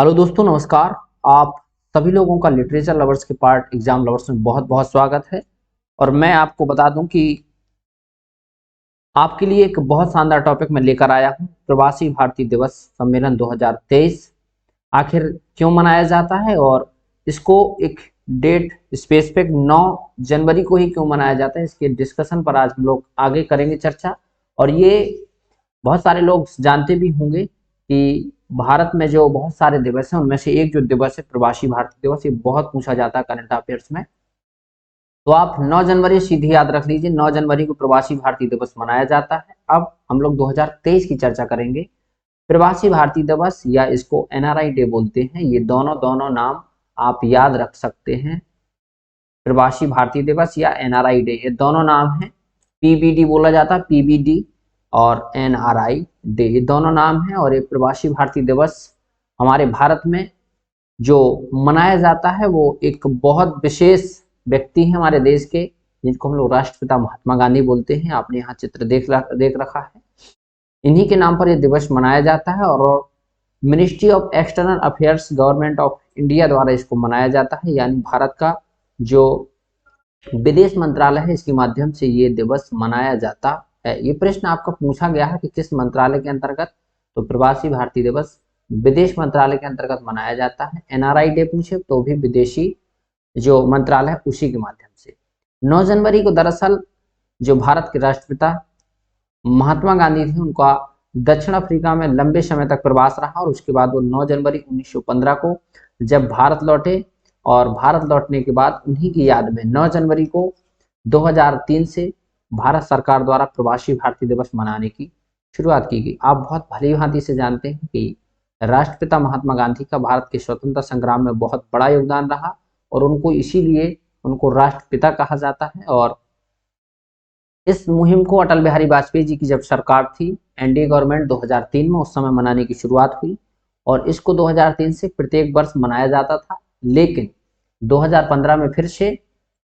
Hello दोस्तों, नमस्कार। आप सभी लोगों का लिटरेचर लवर्स के पार्ट एग्जाम लवर्स में बहुत बहुत स्वागत है। और मैं आपको बता दूं कि आपके लिए एक बहुत शानदार टॉपिक मैं लेकर आया हूं। प्रवासी भारतीय दिवस सम्मेलन 2023 आखिर क्यों मनाया जाता है और इसको एक डेट स्पेसिफिक 9 जनवरी को ही क्यों मनाया जाता है, इसके डिस्कशन पर आज हम लोग आगे करेंगे चर्चा। और ये बहुत सारे लोग जानते भी होंगे कि भारत में जो बहुत सारे दिवस हैं उनमें से एक जो दिवस है प्रवासी भारतीय दिवस, ये बहुत पूछा जाता है करंट अफेयर्स में। तो आप 9 जनवरी सीधी याद रख लीजिए, 9 जनवरी को प्रवासी भारतीय दिवस मनाया जाता है। अब हम लोग 2023 की चर्चा करेंगे। प्रवासी भारतीय दिवस या इसको एनआरआई डे बोलते हैं, ये दोनों दोनों नाम आप याद रख सकते हैं। प्रवासी भारतीय दिवस या एनआरआई डे, ये दोनों नाम हैं। पीबीडी बोला जाता है, पीबीडी और एनआरआई डे, ये दोनों नाम हैं। और ये प्रवासी भारतीय दिवस हमारे भारत में जो मनाया जाता है वो एक बहुत विशेष व्यक्ति है हमारे देश के, जिनको हम लोग राष्ट्रपिता महात्मा गांधी बोलते हैं। आपने यहाँ चित्र देख रखा है। इन्हीं के नाम पर यह दिवस मनाया जाता है और ministry of external affairs government of India द्वारा इसको मनाया जाता है, यानी भारत का जो विदेश मंत्रालय है इसके माध्यम से ये दिवस मनाया जाता है। ये प्रश्न आपका पूछा गया है कि किस मंत्रालय के अंतर्गत, तो प्रवासी भारतीय दिवस विदेश मंत्रालय के अंतर्गत मनाया जाता है। एनआरआई डे पूछे तो भी विदेशी जो मंत्रालय है उसी के माध्यम से। 9 जनवरी को दरअसल जो भारत के राष्ट्रपिता महात्मा गांधी थे उनका दक्षिण अफ्रीका में लंबे समय तक प्रवास रहा और उसके बाद वो 9 जनवरी 1915 को जब भारत लौटे, और भारत लौटने के बाद उन्हीं की याद में 9 जनवरी को 2003 से भारत सरकार द्वारा प्रवासी भारतीय दिवस मनाने की शुरुआत की गई। आप बहुत भली भांति से जानते हैं कि राष्ट्रपिता महात्मा गांधी का भारत के स्वतंत्रता संग्राम में बहुत बड़ा योगदान रहा और उनको इसीलिए उनको राष्ट्रपिता कहा जाता है। और इस मुहिम को अटल बिहारी वाजपेयी जी की जब सरकार थी, एनडीए गवर्नमेंट 2003 में, उस समय मनाने की शुरुआत हुई और इसको 2003 से प्रत्येक वर्ष मनाया जाता था। लेकिन 2015 में फिर से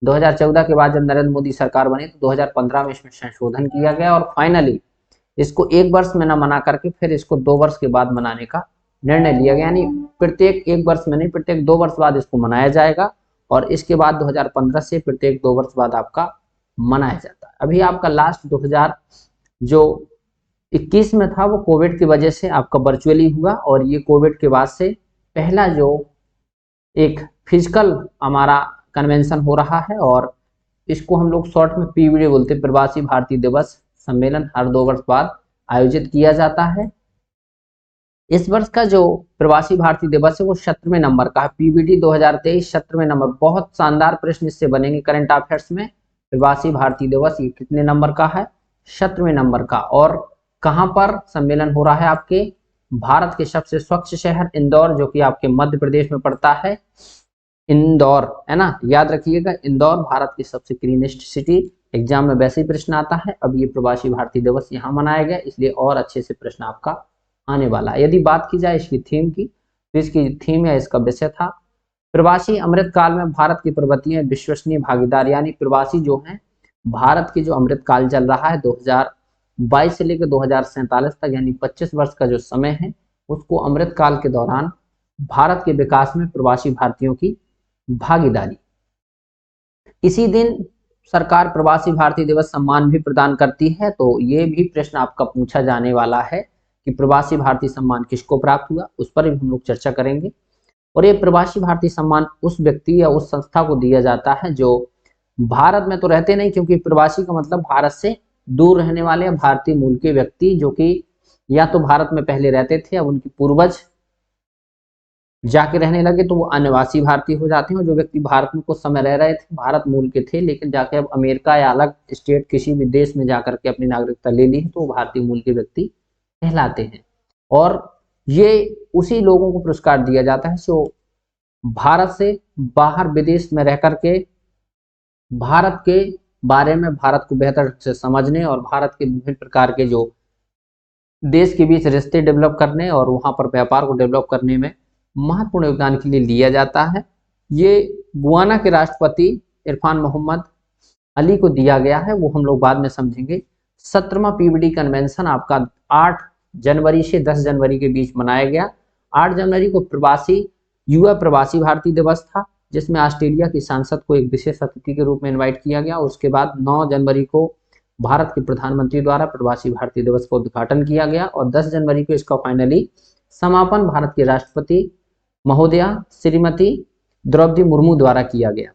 2014 के बाद जब नरेंद्र मोदी सरकार बनी तो 2015 में इसमें संशोधन किया गया और फाइनली इसको एक वर्ष में न मना करके फिर इसको 2 वर्ष के बाद मनाने का निर्णय लिया गया, यानी प्रत्येक एक वर्ष में नहीं, प्रत्येक 2 वर्ष बाद इसको मनाया जाएगा। और इसके बाद 2015 से प्रत्येक 2 वर्ष बाद आपका मनाया जाता है। अभी आपका लास्ट 2021 में था वो कोविड की वजह से आपका वर्चुअली हुआ और ये कोविड के बाद से पहला जो एक फिजिकल हमारा कन्वेंशन हो रहा है और इसको हम लोग शॉर्ट में पीवीडी बोलते हैं। प्रवासी भारतीय दिवस सम्मेलन हर 2 वर्ष बाद आयोजित किया जाता है। इस वर्ष का जो प्रवासी भारतीय दिवस है वो 17वें नंबर का है। पीवीडी 2023 17वें नंबर। बहुत शानदार प्रश्न इससे बनेंगे करंट अफेयर्स में। प्रवासी भारतीय दिवस ये कितने नंबर का है? 17वें नंबर का। और कहां पर सम्मेलन हो रहा है? आपके भारत के सबसे स्वच्छ शहर इंदौर, जो कि आपके मध्य प्रदेश में पड़ता है। इंदौर है ना, याद रखिएगा, इंदौर भारत की सबसे क्लीनेस्ट सिटी। एग्जाम में वैसे ही प्रश्न आता है। अब ये प्रवासी भारतीय दिवस यहाँ मनाया गया इसलिए और अच्छे से प्रश्न आपका आने वाला है। यदि बात की जाए इसकी थीम की, तो इसकी थीम या इसका विषय था प्रवासी अमृत काल में भारत की प्रवृत्तियां विश्वसनीय भागीदार, यानी प्रवासी जो हैं भारत की जो अमृत काल चल रहा है 2022 से लेकर 2047 तक, यानी 25 वर्ष का जो समय है, उसको अमृत काल के दौरान भारत के विकास में प्रवासी भारतीयों की भागीदारी। इसी दिन सरकार प्रवासी भारतीय दिवस सम्मान भी प्रदान करती है। तो ये भी प्रश्न आपका पूछा जाने वाला है कि प्रवासी भारतीय सम्मान किसको प्राप्त हुआ, उस पर भी हम लोग चर्चा करेंगे। और ये प्रवासी भारतीय सम्मान उस व्यक्ति या उस संस्था को दिया जाता है जो भारत में तो रहते नहीं, क्योंकि प्रवासी का मतलब भारत से दूर रहने वाले या भारतीय मूल के व्यक्ति जो कि या तो भारत में पहले रहते थे, अब उनके पूर्वज जाके रहने लगे तो वो अनिवासी भारतीय हो जाते हैं। और जो व्यक्ति भारत में कुछ समय रह रहे थे, भारत मूल के थे, लेकिन जाके अब अमेरिका या अलग स्टेट किसी भी देश में जाकर के अपनी नागरिकता ले ली है, तो वो भारतीय मूल के व्यक्ति कहलाते हैं। और ये उसी लोगों को पुरस्कार दिया जाता है जो भारत से बाहर विदेश में रह करके भारत के बारे में, भारत को बेहतर से समझने और भारत के विभिन्न प्रकार के जो देश के बीच रिश्ते डेवलप करने और वहां पर व्यापार को डेवलप करने में महत्वपूर्ण योगदान के लिए लिया जाता है। ये गुयाना के राष्ट्रपति इरफान मोहम्मद अली को दिया गया है, वो हम लोग बाद में समझेंगे। 17वां पीवीडी कन्वेंशन आपका 8 जनवरी से 10 जनवरी के बीच मनाया गया 8 जनवरी को प्रवासी युवा प्रवासी भारतीय दिवस था, जिसमें ऑस्ट्रेलिया की सांसद को एक विशेष अतिथि के रूप में इनवाइट किया गया। उसके बाद 9 जनवरी को भारत के प्रधानमंत्री द्वारा प्रवासी भारतीय दिवस का उद्घाटन किया गया और 10 जनवरी को इसका फाइनली समापन भारत के राष्ट्रपति महोदया श्रीमती द्रौपदी मुर्मू द्वारा किया गया।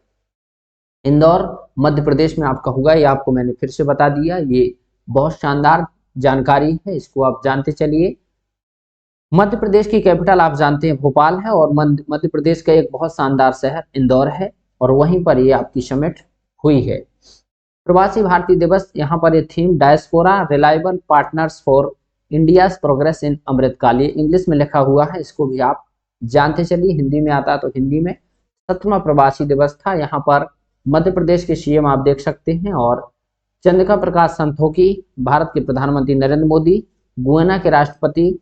इंदौर मध्य प्रदेश में आपका होगा, ये आपको मैंने फिर से बता दिया। ये बहुत शानदार जानकारी है, इसको आप जानते चलिए। मध्य प्रदेश की कैपिटल आप जानते हैं भोपाल है और मध्य प्रदेश का एक बहुत शानदार शहर इंदौर है और वहीं पर ये आपकी समिट हुई है। प्रवासी भारतीय दिवस, यहाँ पर ये theme diaspora reliable partners for India's progress in Amritkaal, ये इंग्लिश में लिखा हुआ है, इसको भी आप जानते चलिए। हिंदी में आता है तो हिंदी में 7वां प्रवासी दिवस था। यहाँ पर मध्य प्रदेश के सीएम आप देख सकते हैं और चंद्रिका प्रकाश संतोखी, भारत के प्रधानमंत्री नरेंद्र मोदी, गुयाना के राष्ट्रपति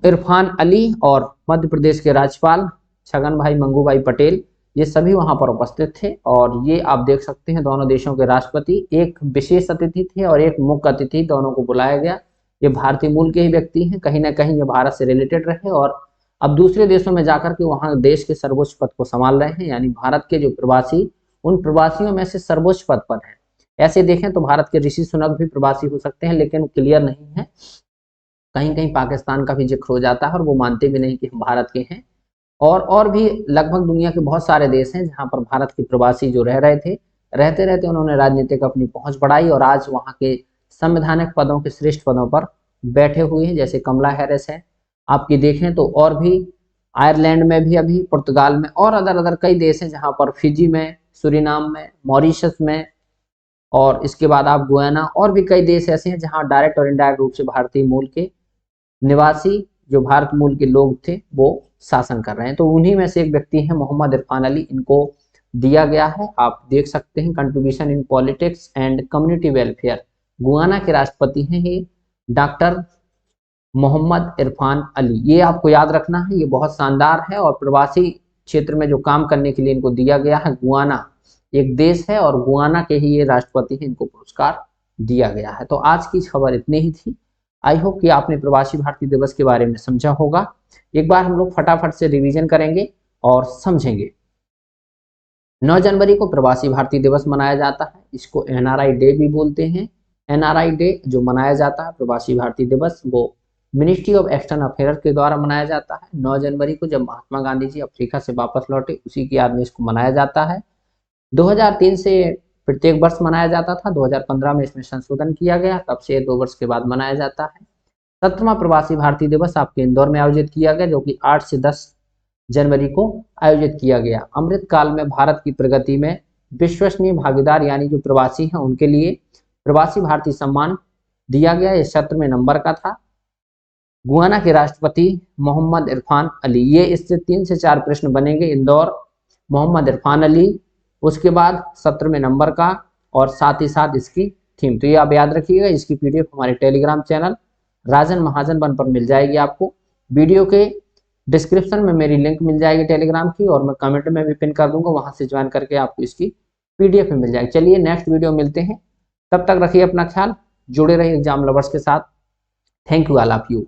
इरफान अली और मध्य प्रदेश के राज्यपाल छगन भाई मंगूभाई पटेल, ये सभी वहां पर उपस्थित थे। और ये आप देख सकते हैं दोनों देशों के राष्ट्रपति, एक विशेष अतिथि थे और एक मुख्य अतिथि, दोनों को बुलाया गया। ये भारतीय मूल के ही व्यक्ति हैं, कहीं ना कहीं ये भारत से रिलेटेड रहे और अब दूसरे देशों में जाकर के वहां देश के सर्वोच्च पद को संभाल रहे हैं। यानी भारत के जो प्रवासी, उन प्रवासियों में से सर्वोच्च पद पर है। ऐसे देखें तो भारत के ऋषि सुनक भी प्रवासी हो सकते हैं, लेकिन क्लियर नहीं है। कहीं कहीं पाकिस्तान का भी जिक्र हो जाता है और वो मानते भी नहीं कि हम भारत के हैं। और भी लगभग दुनिया के बहुत सारे देश हैं जहां पर भारत के प्रवासी जो रह रहे थे, रहते रहते उन्होंने राजनीतिक अपनी पहुंच बढ़ाई और आज वहां के संवैधानिक पदों के श्रेष्ठ पदों पर बैठे हुए हैं, जैसे कमला हैरिस है। आपकी देखें तो और भी आयरलैंड में भी, अभी पुर्तगाल में और अदर कई देश हैं जहां पर, फिजी में, सूरीनाम में, मॉरिशस में और इसके बाद आप गुयाना, और भी कई देश ऐसे हैं जहां डायरेक्ट और इनडायरेक्ट रूप से भारतीय मूल के निवासी, जो भारत मूल के लोग थे, वो शासन कर रहे हैं। तो उन्हीं में से एक व्यक्ति है मोहम्मद इरफान अली, इनको दिया गया है। आप देख सकते हैं contribution in politics and community welfare, Guyana के राष्ट्रपति हैं ये डॉक्टर मोहम्मद इरफान अली। ये आपको याद रखना है, ये बहुत शानदार है। और प्रवासी क्षेत्र में जो काम करने के लिए इनको दिया गया है, गुयाना एक देश है और गुयाना के ही ये राष्ट्रपति हैं, इनको पुरस्कार दिया गया है। तो आज की खबर इतनी ही थी। आई होप कि आपने प्रवासी भारतीय दिवस के बारे में समझा होगा। एक बार हम लोग फटाफट से रिवीजन करेंगे और समझेंगे। 9 जनवरी को प्रवासी भारतीय दिवस मनाया जाता है, इसको एनआरआई डे भी बोलते हैं। एनआरआई डे जो मनाया जाता है प्रवासी भारतीय दिवस, वो मिनिस्ट्री ऑफ एक्सटर्नल अफेयर्स के द्वारा मनाया जाता है। 9 जनवरी को जब महात्मा गांधी जी अफ्रीका से वापस लौटे, उसी की याद में इसको मनाया जाता है। 2003 से प्रत्येक वर्ष मनाया जाता था, 2015 में इसमें संशोधन किया गया, तब से 2 वर्ष के बाद मनाया जाता है। 7वां प्रवासी भारतीय दिवस आपके इंदौर में आयोजित किया गया, जो कि 8 से 10 जनवरी को आयोजित किया गया। अमृतकाल में भारत की प्रगति में विश्वसनीय भागीदार यानी जो प्रवासी हैं उनके लिए प्रवासी भारतीय सम्मान दिया गया। इस 17वें नंबर का था। गुयाना के राष्ट्रपति मोहम्मद इरफान अली, ये इससे 3 से 4 प्रश्न बनेंगे। इंदौर, मोहम्मद इरफान अली, उसके बाद 17वें नंबर का और साथ ही साथ इसकी थीम। तो ये आप याद रखिएगा। इसकी पीडीएफ हमारे टेलीग्राम चैनल राजन महाजन वन पर मिल जाएगी आपको। वीडियो के डिस्क्रिप्शन में मेरी लिंक मिल जाएगी टेलीग्राम की और मैं कमेंट में भी पिन कर दूंगा, वहां से ज्वाइन करके आपको इसकी पीडीएफ में मिल जाएगी। चलिए नेक्स्ट वीडियो मिलते हैं, तब तक रखिए अपना ख्याल, जुड़े रहिए एग्जाम लवर्स के साथ। Thank you all of you.